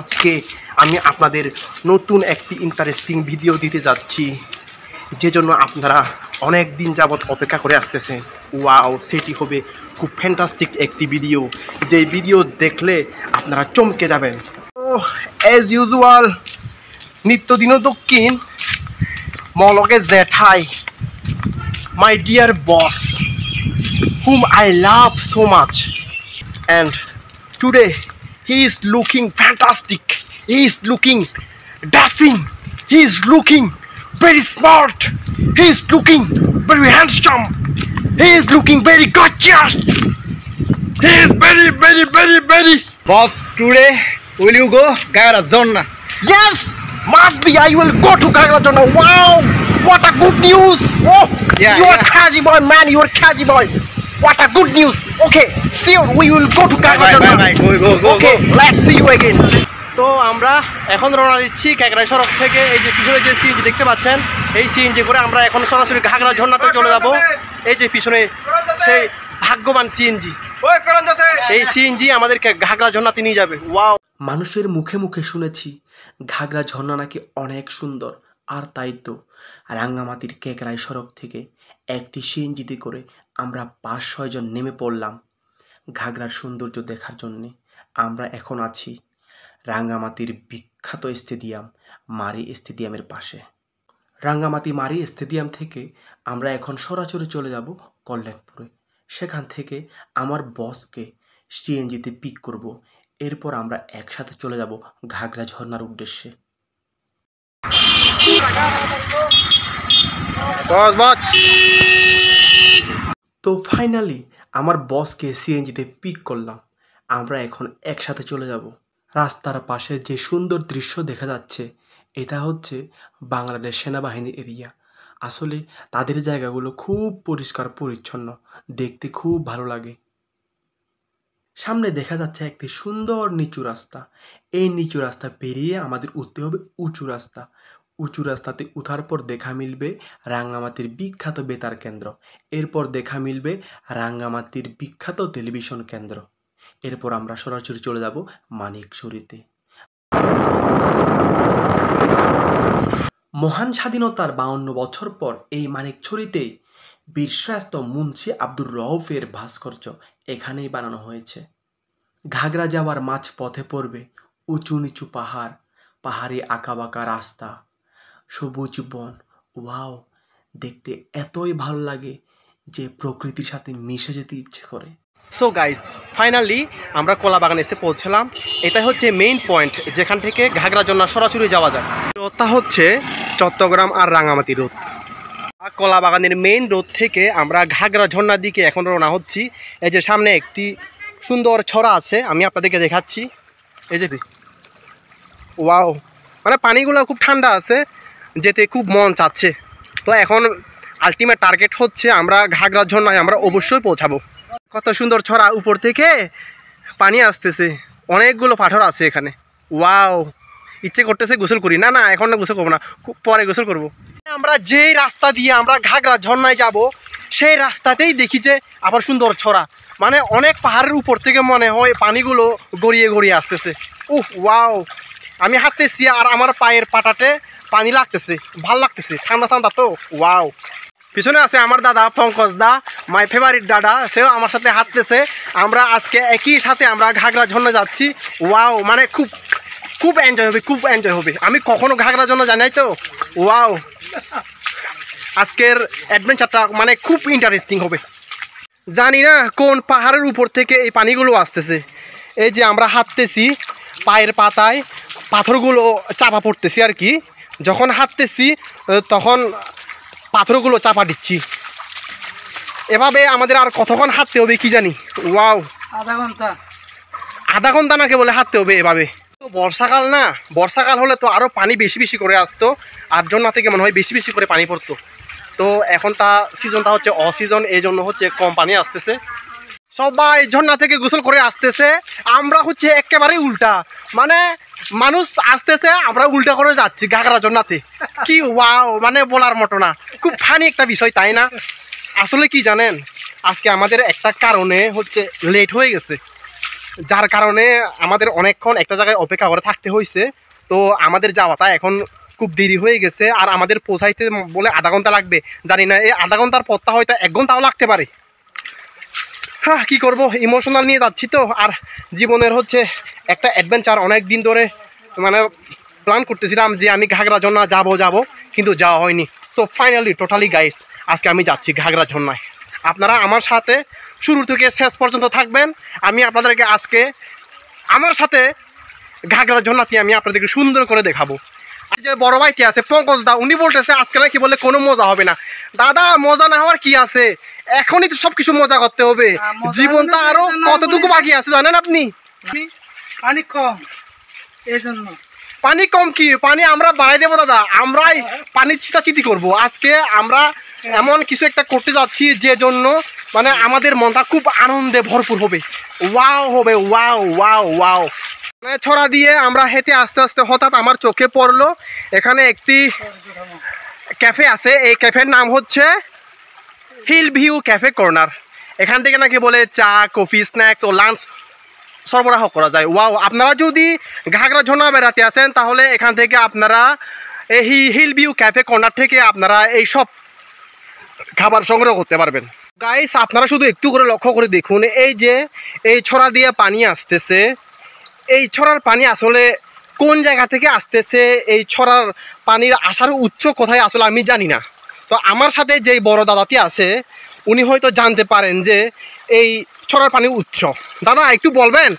আজকে আমি আপনাদের নতুন একটি ইন্টারেস্টিং ভিডিও দিতে যাচ্ছি, যে জন্য আপনারা অনেক দিন যাবৎ অপেক্ষা করে আসতেছেন। ওয়াও, সেটি হবে খুব ফ্যান্টাস্টিক একটি ভিডিও, যে ভিডিও দেখলে আপনারা চমকে যাবেন। তো অ্যাজ ইউজুয়াল নিত্যদিন দক্ষিণ মলকে জেঠাই, my dear boss whom I love so much, and today he is looking fantastic, he is looking dashing, he is looking very smart, he is looking very handsome, he is looking very gorgeous, he is very Boss, today will you go Garazona? yes, must be. I will go to Gagrajona. Wow, what a good news. Oh, Yeah, you are yeah. crazy boy, man, you are crazy boy. What a good news. Okay, see you, we will go to Gagrajona. Bye. Go. Okay, let's see you again. তো আমরা এখন রওনা দিচ্ছি কাকরাই সড়ক থেকে। এই যে পিছনে যে সিএনজি দেখতে পাচ্ছেন, এই সিএনজি করে আমরা এখন সরাসরি ঘাগরা ঝর্ণাতে চলে যাব। এই যে পিছনে সেই ভাগ্যবান সিএনজি, এই সিএনজি আমাদেরকে ঘাগরা ঝর্ণাতে নিয়ে যাবে। ওয়াও, মানুষের মুখে মুখে শুনেছি ঘাগরা ঝর্ণা নাকি অনেক সুন্দর, আর তাই তো রাঙ্গামাটির কেকরাই সড়ক থেকে একটি সিএনজিতে করে আমরা 5-6 জন নেমে পড়লাম ঘাগরার সৌন্দর্য দেখার জন্যে। আমরা এখন আছি রাঙ্গামাটির বিখ্যাত স্টেডিয়াম মারি স্টেডিয়ামের পাশে। রাঙ্গামাটি মারি স্টেডিয়াম থেকে আমরা এখন সরাসরি চলে যাব কল্যাণপুরে। সেখান থেকে আমার বসকে সিএনজিতে পিক করব, এরপর আমরা একসাথে চলে যাব ঘাগরা ঝর্ণার উদ্দেশ্যে। তো ফাইনালি আমার বসকে সিএনজিতে পিক করলাম, আমরা এখন একসাথে চলে যাব। রাস্তার পাশে যে সুন্দর দৃশ্য দেখা যাচ্ছে, এটা হচ্ছে বাংলাদেশ সেনাবাহিনী এরিয়া। আসলে তাদের জায়গাগুলো খুব পরিষ্কার পরিচ্ছন্ন, দেখতে খুব ভালো লাগে। সামনে দেখা যাচ্ছে একটি সুন্দর নিচু রাস্তা। এই নিচু রাস্তা পেরিয়ে আমাদের উঠতে হবে উঁচু রাস্তা। উঁচু রাস্তাতে উঠার পর দেখা মিলবে রাঙ্গামাটির বিখ্যাত বেতার কেন্দ্র, এরপর দেখা মিলবে রাঙ্গামাটির বিখ্যাত টেলিভিশন কেন্দ্র। এরপর আমরা সরাসরি চলে যাব মানিকছড়িতে। মহান স্বাধীনতার 52 বছর পর এই মানিকছড়িতে বীরশ্রেষ্ঠ মুন্সি আব্দুর রউফের ভাস্কর্য এখানেই বানানো হয়েছে। ঘাগরা যাওয়ার মাঝ পথে পড়বে উঁচু নিচু পাহাড়, পাহাড়ে আঁকাবাঁকা রাস্তা, সবুজ বন। ওয়াও, দেখতে এতই ভালো লাগে যে প্রকৃতির সাথে মিশে যেতে ইচ্ছে করে। সো গাইস, ফাইনালি আমরা কলাবাগানে এসে পৌঁছলাম। এটাই হচ্ছে মেইন পয়েন্ট, যেখান থেকে ঘাগরা ঝর্ণা সরাসরি যাওয়া যায়। রোডটা হচ্ছে চট্টগ্রাম আর রাঙ্গামাটি রোড। কলাবাগানের মেইন রোড থেকে আমরা ঘাগরা ঝর্ণার দিকে এখন রওনা হচ্ছি। এই যে সামনে একটি সুন্দর ছড়া আছে, আমি আপনাদেরকে দেখাচ্ছি। এই যে ওয়াও, মানে পানিগুলো খুব ঠান্ডা আছে, যেতে খুব মন চাচ্ছে। তো এখন আলটিমেট টার্গেট হচ্ছে আমরা ঘাগরা ঝর্ণায় আমরা অবশ্যই পৌঁছাবো। কত সুন্দর ছড়া, উপর থেকে পানি আসতেছে, অনেকগুলো পাথর আছে এখানে। ওয়াও, ইচ্ছে করতেছে গোসল করি। না এখন না, গোসল করবো না, খুব পরে গোসল করবো। আমরা যেই রাস্তা দিয়ে আমরা ঘাগরা ঝর্ণায় যাব, সেই রাস্তাতেই দেখি যে আবার সুন্দর ছড়া, মানে অনেক পাহাড়ের উপর থেকে মনে হয় পানিগুলো গড়িয়ে আসতেছে। উফ, ওয়াও, আমি হাঁটতেছি আর আমার পায়ের পাটাতে পানি লাগতেছে, ভাল লাগতেছে, ঠান্ডা তো। ওয়াও, পিছনে আছে আমার দাদা পঙ্কজ দা, মাই ফেভারিট দাদা, সেও আমার সাথে হাঁটতেছে। আমরা আজকে একই সাথে আমরা ঘাগরা ঝর্ণা যাচ্ছি। ওয়াও, মানে খুব এনজয় হবে। আমি কখনো ঘাগরা ঝর্ণা জানাই তো। ওয়াও, আজকের অ্যাডভেঞ্চারটা মানে খুব ইন্টারেস্টিং হবে। জানি না কোন পাহাড়ের উপর থেকে এই পানিগুলো আসতেছে। এই যে আমরা হাঁটতেছি, পায়ের পাতায় পাথরগুলো চাপা পড়তেছি আর কি। যখন হাঁটতেছি তখন পাথরগুলো চাপা দিচ্ছি। এভাবে আমাদের আর কতক্ষণ হাঁটতে হবে কি জানি। ওয়াও, আধা ঘন্টা নাকি বলে হাঁটতে হবে এভাবে। তো বর্ষাকাল না, বর্ষাকাল হলে তো আরও পানি বেশি করে আসতো, আর ঝর্ণা থেকে মনে হয় বেশি করে পানি পড়তো। তো এখন সিজনটা হচ্ছে অসিজন, এই জন্য হচ্ছে কম পানি আসতেছে। সবাই ঝর্ণা থেকে গোসল করে আসতেছে, আমরা হচ্ছে একেবারেই উল্টা, মানে মানুষ আসতেছে, আমরা উল্টা করে যাচ্ছি ঘাগরা ঝর্ণাতে। কি ওয়াও, মানে বলার মতো না, খুব ফানি একটা বিষয়, তাই না? আসলে কি জানেন, আজকে আমাদের একটা কারণে হচ্ছে লেট হয়ে গেছে। যার কারণে আমাদের অনেকক্ষণ একটা জায়গায় অপেক্ষা করে থাকতে হয়েছে। তো আমাদের যাওয়াটা এখন খুব দেরি হয়ে গেছে, আর আমাদের পৌঁছাইতে বলে আধা ঘন্টা লাগবে। জানি না এই আধা ঘন্টার পথটা হয়তো 1 ঘন্টাও লাগতে পারে। হ্যাঁ, কী করবো, ইমোশনাল নিয়ে যাচ্ছি তো। আর জীবনের হচ্ছে একটা অ্যাডভেঞ্চার, অনেক দিন ধরে মানে প্ল্যান করতেছিলাম যে আমি ঘাগরা ঝর্ণা যাব, কিন্তু যাওয়া হয়নি। সো ফাইনালি টোটালি গাইস আজকে আমি যাচ্ছি ঘাগরা ঝর্ণায়। আপনারা আমার সাথে শুরু থেকে শেষ পর্যন্ত থাকবেন। আমি আপনাদেরকে আজকে আমার সাথে ঘাগরা ঝর্ণাতে আমি আপনাদেরকে সুন্দর করে দেখাবো। যে বড় ভাইটি আছে পঙ্কজ দা, উনি বলতেছে আজকে নাকি বলে কোনো মজা হবে না। দাদা, মজা না হওয়ার কি আছে, এখনই তো সব কিছু মজা করতে হবে। জীবনটা আরো কতটুকু বাকি আছে জানেন আপনি? পানি কম, এই জন্য। পানি কম কি, পানি আমরা বাড়াই দেবো দাদা। আমরাই পানির চিতাচিতি করবো। আজকে আমরা এমন কিছু একটা করতে যাচ্ছি যে জন্য মানে আমাদের মনটা খুব আনন্দে ভরপুর হবে। ওয়াও হবে, ওয়াও ওয়াও ওয়াও। ছড়া দিয়ে আমরা হেঁটে আস্তে আস্তে হঠাৎ আমার চোখে পড়লো এখানে একটি ক্যাফে আছে। এই ক্যাফের নাম হচ্ছে হিল ভিউ ক্যাফে কর্নার। এখান থেকে নাকি বলে চা, কফি, স্ন্যাক্স ও লাঞ্চ সরবরাহ করা যায়। ওয়াও, আপনারা যদি ঘাগরা ঝর্ণা বেড়াতে আসেন তাহলে এখান থেকে আপনারা এই হিল ভিউ ক্যাফে কর্নার থেকে আপনারা এই সব খাবার সংগ্রহ করতে পারবেন। গাইস, আপনারা শুধু একটু করে লক্ষ্য করে দেখুন, এই যে এই ছড়া দিয়ে পানি আসতেছে, এই ছড়ার পানি আসলে কোন জায়গা থেকে আসতেছে, এই ছড়ার পানির আসার উৎস কোথায় আসলে আমি জানি না। তো আমার সাথে যেই বড় দাদাটি আছে উনি হয়তো জানতে পারেন যে এই ছড়ার পানির উৎস। দাদা, একটু বলবেন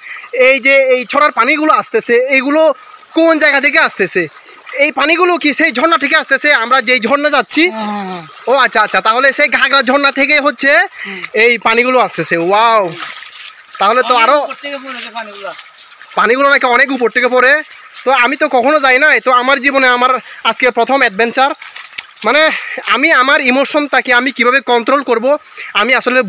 এই যে এই ছড়ার পানিগুলো আসতেছে এইগুলো কোন জায়গা থেকে আসতেছে? এই পানিগুলো কি সেই ঝর্ণা থেকে আসতেছে আমরা যেই ঝর্ণা যাচ্ছি? ও আচ্ছা আচ্ছা, তাহলে সেই ঘাগরা ঝর্ণা থেকে হচ্ছে এই পানিগুলো আসতেছে। ওয়াও, তাহলে তো আরো পানিগুলো নাকি অনেক উপর থেকে পড়ে। তো আমি তো কখনো যাই নাই, তো আমার জীবনে আমার আজকে প্রথম অ্যাডভেঞ্চার। মানে আমি আমার ইমোশনটাকে আমি কিভাবে কন্ট্রোল করব আমি আসলে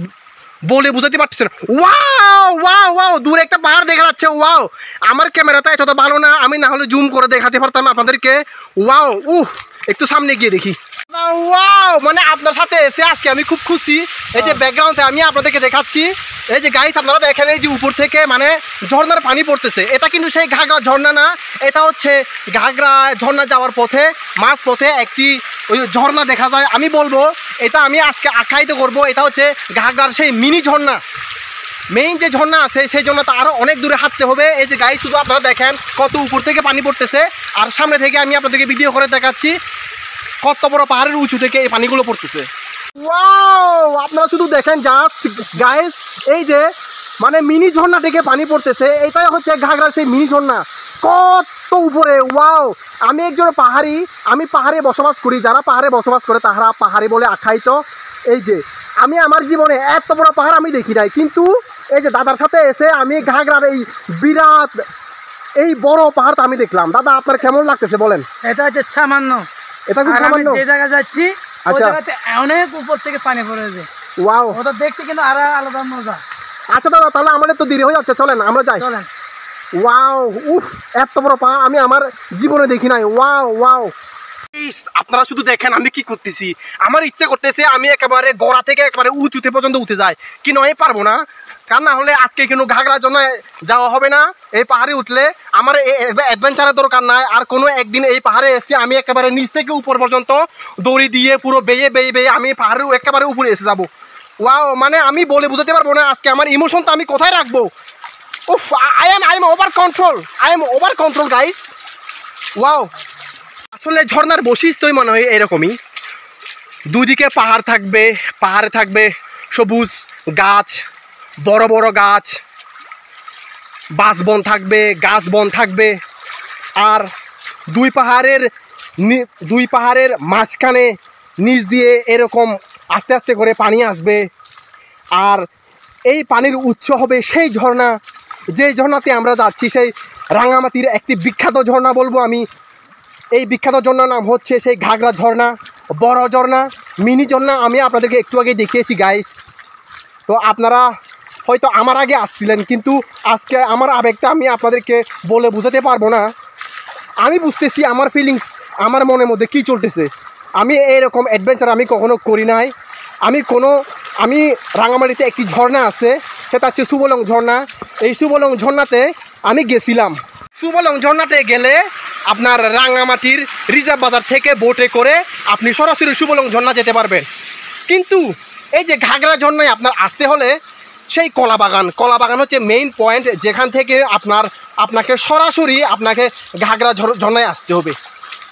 বলে বুঝাতে পারতেছি না। ওয়াও ওয়াও ওয়াও, দূরে একটা পাহাড় দেখা যাচ্ছে। ওয়াও, আমার ক্যামেরাটা এত ভালো না, আমি না হলে জুম করে দেখাতে পারতাম আপনাদেরকে। ওয়াও, একটু সামনে গিয়ে দেখি। ওয়াও, মানে আপনার সাথে এসে আজকে আমি খুব খুশি। এই যে ব্যাকগ্রাউন্ডে আমি আপনাদেরকে দেখাচ্ছি, এই যে গাইস আপনারা দেখেন এই যে উপর থেকে মানে ঝর্ণার পানি পড়তেছে। এটা কিন্তু সেই ঘাগরা ঝর্ণা না, এটা হচ্ছে ঘাগরা ঝর্ণা যাওয়ার পথে মাঝ পথে একটি ওই ঝর্ণা দেখা যায়। আমি বলবো এটা আমি আজকে আখ্যায়িত করব, এটা হচ্ছে ঘাগরার সেই মিনি ঝর্ণা। মেইন যে ঝর্ণা আছে সেই ঝর্ণাটা আরও অনেক দূরে হাঁটতে হবে। এই যে গাইস শুধু আপনারা দেখেন কত উপর থেকে পানি পড়তেছে, আর সামনে থেকে আমি আপনাদেরকে ভিডিও করে দেখাচ্ছি কত বড় পাহাড়ের উঁচু থেকে এই পানিগুলো পড়তেছে। ওয়াও, আপনারা শুধু দেখেন জাস্ট গাইস, এই যে মানে মিনি ঝর্ণা থেকে পানি পড়তেছে, এটাই হচ্ছে ঘাগরার সেই মিনি ঝর্ণা। কত উপরে! ওয়াও, আমি একজন পাহাড়ি, আমি পাহাড়ে বসবাস করি। যারা পাহাড়ে বসবাস করে তারা পাহাড়ি বলে আখ্যায়িত। এই যে আমি আমার জীবনে এত বড় পাহাড় আমি দেখি নাই, কিন্তু এই যে দাদার সাথে এসে আমি ঘাগরার এই বিরাট এই বড় পাহাড়টা আমি দেখলাম। দাদা, আপনার কেমন লাগতেছে বলেন? এটা হচ্ছে সামান্য, এটা খুব সামান্য। যে জায়গা যাচ্ছি আচ্ছা, অনেক উপর থেকে পানি পড়েছে। ওয়াও, ওটা দেখতে কিন্তু আরো আলাদা মজা। আচ্ছা দাদা, তাহলে আমাদের তো দেরি হয়ে যাচ্ছে, চলেন আমরা যাই। চলেন। ওয়াও, এত বড় পাহাড় আমি আমার জীবনে দেখি নাই। ওয়াও ওয়াও, আপনারা শুধু দেখেন আমি কি করতেছি। আমার ইচ্ছা করতেছে আমি একেবারে গোড়া থেকে একেবারে উঁচুতে পর্যন্ত উঠে যাই, কিন্তু আমি পারবো না। কারণ না হলে আজকে কিন্তু ঘাগরার জন্য যাওয়া হবে না। এই পাহাড়ে উঠলে আমার অ্যাডভেঞ্চারের দরকার নাই। আর কোনো একদিন এই পাহাড়ে এসে আমি একেবারে নিচ থেকে উপর পর্যন্ত দড়ি দিয়ে পুরো বেয়ে বেয়ে বেয়ে আমি পাহাড়ের একেবারে উপরে এসে যাবো। ওয়াও, মানে আমি বলে বোঝাতে পারবো না আজকে আমার ইমোশনটা আমি কোথায় রাখবো। উফ, I am over control guys. Wow, আসলে ঝর্ণার বৈশিষ্ট্যই মনে হয় এরকমই। দুদিকে পাহাড় থাকবে, পাহাড়ে থাকবে সবুজ গাছ, বড় বড় গাছ, বাঁশবন থাকবে, গাছ বন থাকবে। আর দুই পাহাড়ের মাঝখানে নিচ দিয়ে এরকম আস্তে আস্তে করে পানি আসবে। আর এই পানির উৎস হবে সেই ঝর্ণা, যে ঝর্ণাতে আমরা যাচ্ছি সেই রাঙামাটির একটি বিখ্যাত ঝর্ণা বলবো আমি। এই বিখ্যাত ঝর্ণার নাম হচ্ছে সেই ঘাগরা ঝর্ণা, বড় ঝর্ণা, মিনি ঝর্ণা। আমি আপনাদেরকে একটু আগে দেখিয়েছি গাইস। তো আপনারা হয়তো আমার আগে আসছিলেন, কিন্তু আজকে আমার আবেগটা আমি আপনাদেরকে বলে বোঝাতে পারবো না। আমি বুঝতেছি আমার ফিলিংস, আমার মনের মধ্যে কী চলতেছে। আমি এরকম অ্যাডভেঞ্চার আমি কখনো করি নাই। আমি রাঙামাটিতে একটি ঝর্ণা আছে, সেটা হচ্ছে সুবলং ঝর্ণা। এই সুবলং ঝর্ণাতে আমি গেছিলাম। সুবলং ঝর্ণাতে গেলে আপনার রাঙামাটির রিজার্ভ বাজার থেকে বোটে করে আপনি সরাসরি সুবলং ঝর্ণা যেতে পারবেন। কিন্তু এই যে ঘাগরা ঝর্ণায় আপনার আসতে হলে সেই কলাবাগান হচ্ছে মেইন পয়েন্ট, যেখান থেকে আপনাকে সরাসরি আপনাকে ঘাগরা ঝর্ণায় আসতে হবে।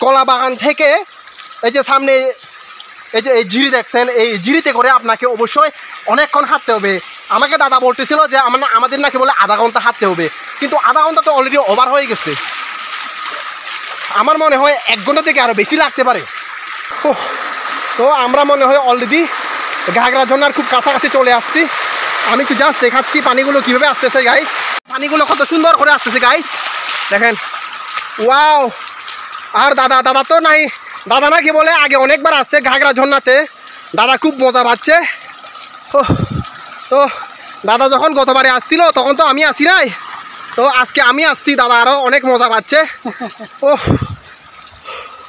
কলাবাগান থেকে এই যে সামনে এই যে এই জিরি দেখছেন, এই জিরিতে করে আপনাকে অবশ্যই অনেকক্ষণ হাঁটতে হবে। আমাকে দাদা বলতেছিল যে আমাদের নাকি বলে আধা ঘন্টা হাঁটতে হবে, কিন্তু আধা ঘন্টা তো অলরেডি ওভার হয়ে গেছে। আমার মনে হয় 1 ঘন্টা থেকে আরও বেশি লাগতে পারে। তো আমরা মনে হয় অলরেডি ঘাগরা ঝর্ণার খুব কাছাকাছি চলে আসছি। আমি একটু জাস্ট দেখাচ্ছি পানিগুলো কীভাবে আসতেছে গাইস। পানিগুলো কত সুন্দর করে আসতেছে গাইস, দেখেন। ওয়াও! আর দাদা তো নাই, দাদা নাকি বলে আগে অনেকবার আসছে ঘাগরা ঝর্ণাতে, দাদা খুব মজা পাচ্ছে। তো দাদা যখন গতবারে আসছিল তখন তো আমি আসি নাই, তো আজকে আমি আসছি, দাদা আরও অনেক মজা পাচ্ছে।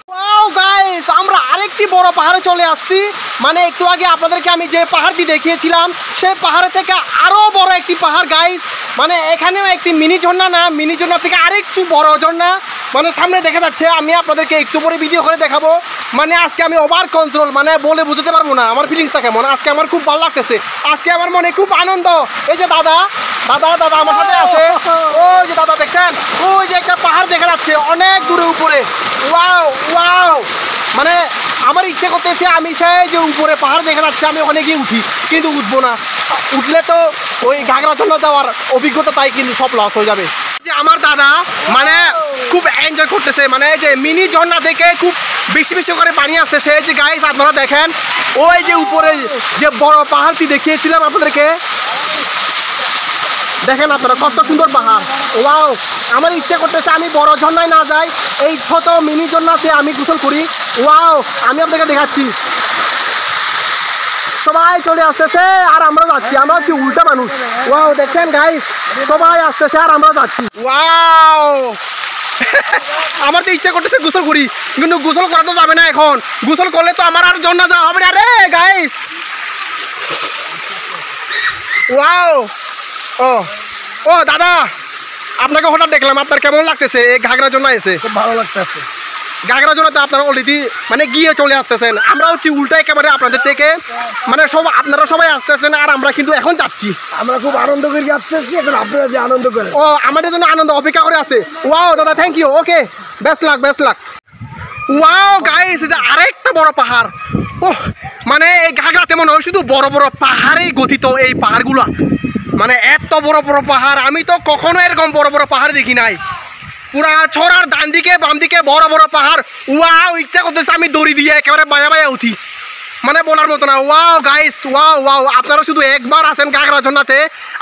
ওয়াও গাইস, আমরা আরেকটি বড় পাহাড়ে চলে আসছি। মানে একটু আগে আপনাদেরকে আমি যে পাহাড়টি দেখিয়েছিলাম সেই পাহাড়ে থেকে আরও বড় একটি পাহাড় গাইস। মানে এখানেও একটি মিনি ঝর্ণা, না মিনি ঝর্ণা থেকে আরেকটু বড় ঝর্ণা মানে সামনে দেখা যাচ্ছে। আমি আপনাদেরকে একটু পরে ভিডিও করে দেখাবো। মানে আজকে আমি ওভার কন্ট্রোল, মানে বলে বুঝতে পারবো না আমার ফিলিংসটা কেমন। আজকে আমার খুব ভালো লাগতেছে, আজকে আমার মনে খুব আনন্দ। এই যে দাদা আমার সাথে আছে, ওই যে দাদা দেখছেন, ওই যে একটা পাহাড় দেখা যাচ্ছে অনেক দূরে উপরে। ওয়াও! মানে আমার ইচ্ছে করতেছে আমি সেই যে উপরে পাহাড় দেখা যাচ্ছে আমি ওখানে গিয়ে উঠি, কিন্তু উঠবো না। উঠলে তো ওই ঘাগরা ঝর্ণা যাওয়ার অভিজ্ঞতা তাই কিন্তু সব লস হয়ে যাবে। যে আমার দাদা মানে খুব এনজয় করতেছে, মানে যে মিনি ঝর্ণা থেকে খুব বেশি করে পানি আসতেছে। এই যে গাইস আপনারা দেখেন, ওই যে উপরে যে বড় পাহাড়টি দেখিয়েছিলাম আপনাদেরকে, দেখেন আপনারা কত সুন্দর পাহাড়। ওয়াও! আমার ইচ্ছে করতেছে আমি বড় ঝর্ণায় না যাই, এই ছোট মিনি ঝর্ণাতে আমি গোসল করি। ওয়াও! আমি আপনাদেরকে দেখাচ্ছি, সবাই চলে আসতেছে আর আমরা যাচ্ছি, আমরা হচ্ছি উল্টা মানুষ। ওয়াও দেখছেন গাইস, সবাই আসতেছে আর আমরা যাচ্ছি। ওয়াও! আমার তো ইচ্ছা করতেছে গোসল করি, কিন্তু গোসল করা তো যাবে না এখন। গোসল করলে তো আমার আর ঝর্ণা যাওয়া হবে না রে গাইস। ওয়াও! ও দাদা, আপনাকে হঠাৎ দেখলাম, আপনার কেমন লাগতেছে এই ঘাগরা ঝর্ণা এসে? খুব ভালো লাগতেছে। ঘাগরা ঝর্ণাতে আপনারা অলরেডি মানে গিয়ে চলে আসতেছেন, আমরা হচ্ছি উল্টা একেবারে আপনাদের থেকে। মানে আপনারা সবাই আসতেছেন আর আমরা কিন্তু এখন যাচ্ছি। আমরা খুব আনন্দ করে যাচ্ছি, এখন আপনারা যে আনন্দ করেন। ও আমাদের জন্য আনন্দ অপেক্ষা করে আছে। ওয়াও দাদা, thank you. Okay, best luck. Wow guys, এটা আরেকটা বড় পাহাড়। মানে এই ঘাগরাতে মনে হয় শুধু বড় পাহাড়েই গঠিত এই পাহাড়গুলো। মানে এত বড় পাহাড় আমি তো কখনো এরকম বড় পাহাড় দেখি নাই। পুরা ছড়ার ডান দিকে বাম দিকে বড় পাহাড়। ওয়াও! ইচ্ছা করতেছে আমি দড়ি দিয়ে একেবারে বায়া উঠি, মানে বলার মতো না। Wow guys, wow! আপনারা শুধু একবার আসেন ঘাগরা ঝর্ণাতে,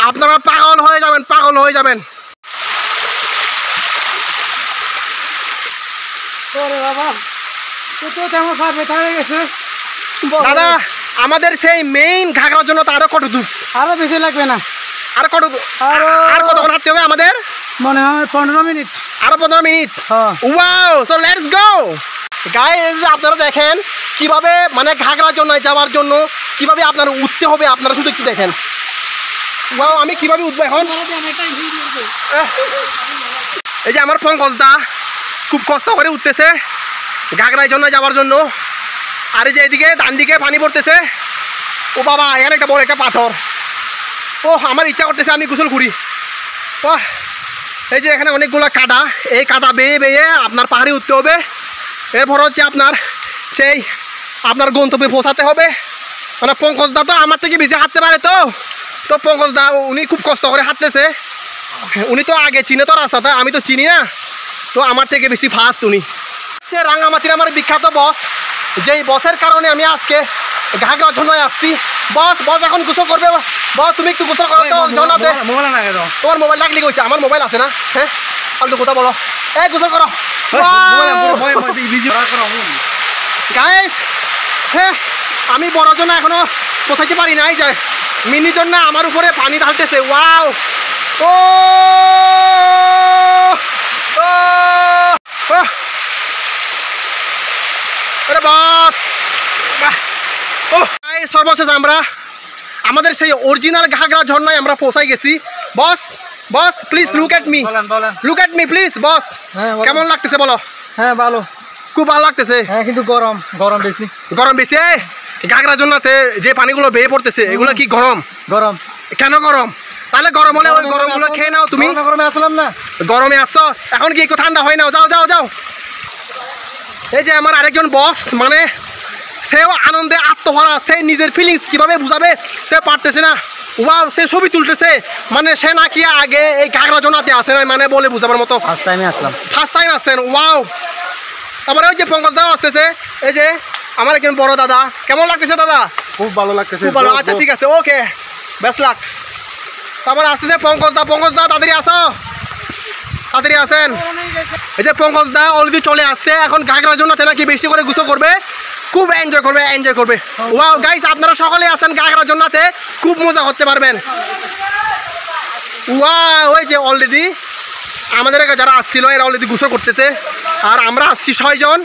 আপনারা পাগল হয়ে যাবেন। দাদা, আমাদের সেই মেইন ঘাগরা ঝর্ণাতে আরো কত দূর? আরো বেশি লাগবে না, আর কতক্ষণ হাঁটতে হবে আমাদের? মনে হয় 15 মিনিট। আরো 15 minute? Wow! So let's go guys. আপনারা দেখেন কিভাবে মানে ঘাগরা ঝর্ণায় যাওয়ার জন্য কিভাবে আপনারা উঠতে হবে, আপনারা শুধু একটু দেখেন। ওয়াও! আমি কিভাবে উঠবো এখন? এই যে আমার পঙ্কজদা খুব কষ্ট করে উঠতেছে ঘাগরা ঝর্ণায় যাওয়ার জন্য। আর এই যে এদিকে ডান দিকে পানি পড়তেছে। ও বাবা, এখানে একটা বড় একটা পাথর। আমার ইচ্ছা করতেছে আমি গোসল করি। এই যে এখানে অনেকগুলো কাদা, এই কাদা বেয়ে আপনার পাহাড়ে উঠতে হবে। এরপর হচ্ছে আপনার গন্তব্যে পৌঁছাতে হবে। মানে পঙ্কজদা তো আমার থেকে বেশি হাঁটতে পারে, তো পঙ্কজদা উনি খুব কষ্ট করে হাঁটতেছে। উনি তো আগে চিনে তো রাস্তাটা, আমি তো চিনি না, তো আমার থেকে বেশি ফাস্ট উনি। রাঙামাটির আমার বিখ্যাত বস, যেই বসের কারণে আমি আজকে ঘাগরা ঝর্ণায় আসছি। বস এখন গোসল করবে। বস তুমি একটু গোসল করো তো ঝর্ণাতে। তোমার মোবাইল ডাকলি কইছে, আমার মোবাইল আছে না? হ্যাঁ, ফালতু কথা বলো। গোসল করো গাইস। হ্যাঁ, আমি বড় ঝর্ণা এখনো পৌঁছাইতে পারি নাই, যে মিনি ঝর্ণা আমার উপরে পানি ঢালতেছে। ওয়াও! সর্বশেষ আমাদের সেই অরিজিনাল ঘাগরা ঝর্ণায় আমরা পৌঁছাই গেছি। Boss boss please look at me, look at me please boss. কেমন লাগতেছে বলো? হ্যাঁ ভালো, খুব ভালো লাগতেছে। হ্যাঁ কিন্তু গরম, গরম বেশি। গরম বেশি? ঘাগরা ঝর্ণাতে যে পানিগুলো বেয়ে পড়তেছে এগুলো কি গরম? গরম কেন গরম? তাহলে গরম হলে ওই গরমগুলো খেয়ে নাও তুমি। গরমে আসলাম না, গরমে আসছো, এখন কি একটু ঠান্ডা হয় নাও, যাও যাও যাও। এই যে আমার আরেকজন বস, মানে সেও আনন্দে আত্মহারা, সে নিজের ফিলিংস কিভাবে বুঝাবে সে পারতেছে না। ওয়াও, সে ছবি তুলতেছে, মানে সে নাকি আগে এই ঘাগরা ঝর্ণাতে আসে না, মানে বলে বুঝাবার মতো। ফার্স্ট টাইমে আসলাম। ফার্স্ট টাইম আসছেন? ওয়াও। তারপরে ওই যে পঙ্কজ দাও আসতেছে, এই যে আমার একজন বড় দাদা। কেমন লাগতেছে দাদা? খুব ভালো লাগতেছে। খুব ভালো, আচ্ছা ঠিক আছে, ওকে, বেস্ট লাক। তারপরে আসতেছে পঙ্কজ দা, পঙ্কজ দা তাড়াতাড়ি আসো, তাড়াতাড়ি আসেন। এই যে পঙ্কজ দা অলরেডি চলে আসছে, এখন ঘাগরা ঝর্ণাতে নাকি বেশি করে গোসল করবে, খুব এনজয় করবে, এনজয় করবে। ওয়াও গাইস, আপনারা সকলে আসেন ঘাগরা ঝর্ণাতে, খুব মজা করতে পারবেন। ওয়াও, ওই যে অলরেডি আমাদের যারা আসছিল এরা অলরেডি গোসল করতেছে, আর আমরা আসছি 6 জন,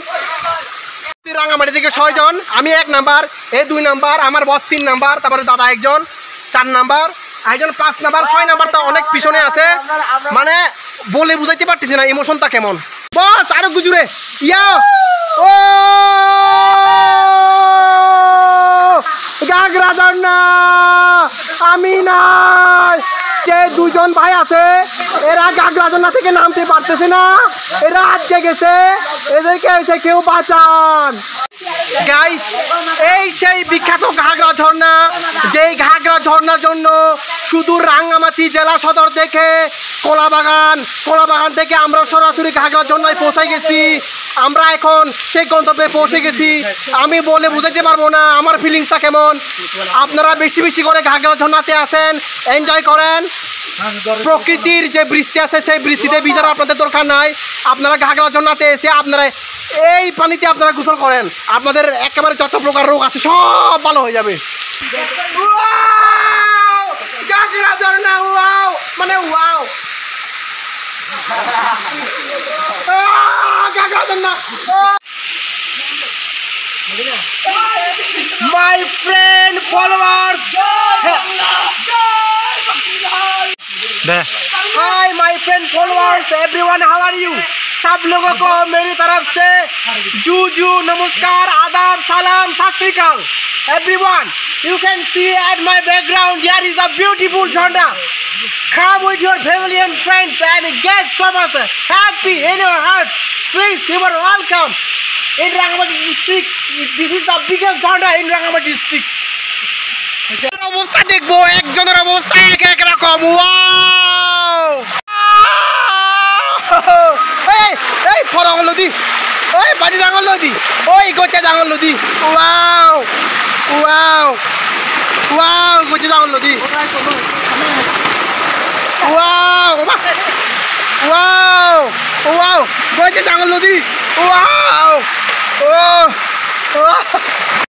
রাঙামাটি থেকে 6 জন। আমি 1 নাম্বার, এ 2 নাম্বার, আমার বস 3 নাম্বার, তারপরে দাদা একজন 4 নাম্বার, একজন 5 নাম্বার, 6 নাম্বারটা অনেক পিছনে আছে, মানে বলে বুঝাইতে পারতেছি না ইমোশনটা কেমন। বস আরো গুজুরে, ইয়া ও ঘাগরা ঝর্ণা, আমি নাই, যে 2 জন ভাই আছে এরা ঘাগরা ঝর্ণা থেকে নামতে পারতেছে না, এরা আটকে গেছে, এদেরকে এসে কেউ বাঁচান। গাইস, এই সেই বিখ্যাত ঘাগরা ঝর্ণা, যেই ঘাগরা ঝর্ণার জন্য শুধু রাঙ্গামাটি জেলা সদর থেকে কলাবাগান থেকে আমরা সরাসরি ঘাগরা ঝর্ণায় পৌঁছাই গেছি। আমরা এখন সেই গন্তব্যে পৌঁছে গেছি, আমি বলে বুঝাইতে পারবো না আমার ফিলিংসটা কেমন। আপনারা বেশি বেশি করে ঘাগরা ঝর্ণাতে আসেন, এনজয় করেন। প্রকৃতির যে বৃষ্টি আছে সেই বৃষ্টিতে ভিজার আপনাদের দরকার নাই, আপনারা ঘাগরা ঝর্ণাতে এসে আপনারা এই পানিতে আপনারা গোসল করেন, আপনাদের একেবারে যত প্রকার রোগ আছে সব ভালো হয়ে যাবে। ঘাগরা ঝর্ণা, ওয়াও, মানে wow, ghagra Jharna. My friend followers, hi my friend followers, everyone how are you? सब लोगों को मेरी तरफ से जू नमस्कार, आदाब, सलाम, सत श्री अकाल। Everyone, you can see at my background here is a beautiful Jharna. Come with your family and friends and get so much happy in your heart. Please, you are welcome in Rangamati district. This is the biggest Jharna in Rangamati district. অবস্থা দেখবো, একজনের অবস্থা এক এক রকম। Wow, এই ফরঙ্গ নদী, ওই বাজি জাঙ্গল নদী, ওই গোচা জাঙ্গল নদী। ওয়াও ওয়াও ওয়াও, গোচা জাঙ্গল নদী। ওয়াও ওয়াও ওয়াও, গোচা জাঙ্গল নদী। Wow oh